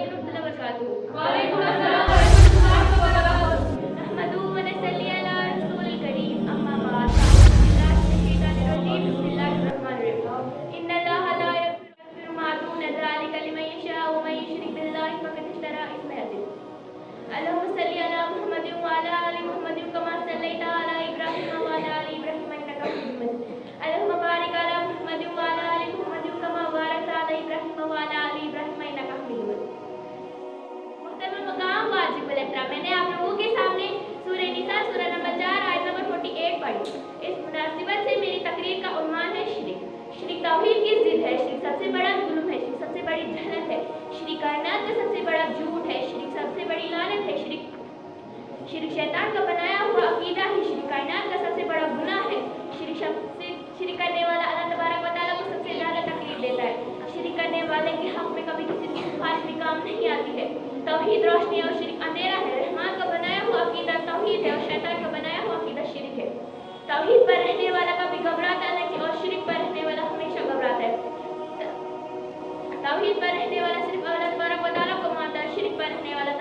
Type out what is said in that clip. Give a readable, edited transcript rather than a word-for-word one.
अलैकुम व बरकातुहू। वालेकुम अस्सलाम व रहमतुल्लाहि व बरकातुहू। नहमदुहु व नसल्ली अला रसूलिल करीम। अम्मा बाद। बिस्मिल्लाहिर रहमानिर रहीम। बिस्मिल्लाहिर रहमानिर रहीम। इन्नल्लाहा ला यग़फ़िरु मा दून ज़ालिका लिमन यशाअ व मन युश्रिक बिल्लाहि फ़क़द इश्तरा इस्मन अज़ीम। अल्लाहुम्मा सल्लि अला मुहम्मदिन व अला आलि मुहम्मदिन कमा सल्लैता अला इब्राहीम व अला आलि इब्राहीम इन्नका हमीदुम मजीद। अल्लाहुम्मा बारिक अला मुहम्मदिन व अला आलि मुहम्मदिन कमा बारकता अला इब्राहीम व अला आलि इब्राहीम इन्नका हमीदुम मजीद। मुहतरम मकाम वाजिबुल एहतराम, मैंने आप लोगों के सामने सूरह निसा सूरह नंबर 4 आयत नंबर 48 पढ़ी। इस मुनासिबत से मेरी तकरीर का उन्वान है शिरक। शिरक तौहीद की जिद है, शिरक सबसे बड़ा जुल्म है, शिरक सबसे बड़ी जहलत है, शिरक कायनात का सबसे बड़ा झूठ है, शिरक सबसे बड़ी लानत है, शिरक शैतान का बनाया हुआ अकीदा है, शिरक कायनात का सबसे बड़ा गुनाह है। शिरक करने वाला अल्लाह तबारक व तआला को सबसे ज़्यादा तकलीफ देता है। शिरक करने वाले के हक में कभी किसी की सिफारिश भी काम नहीं आती है। तौहीद रोशनी और शिरक अंधेरा है। रहमान का बनाया हुआ अकीदा तौहीद है और शैतान का बनाया हुआ अकीदा शिरक है। तौहीद पर रहने वाला कभी घबराता नहीं और शिरक पर रहने वाला हमेशा घबराता है। तौहीद पर रहने वाला सिर्फ अल्लाह तबारक व तआला को मानता है, शिरक पर रहने वाला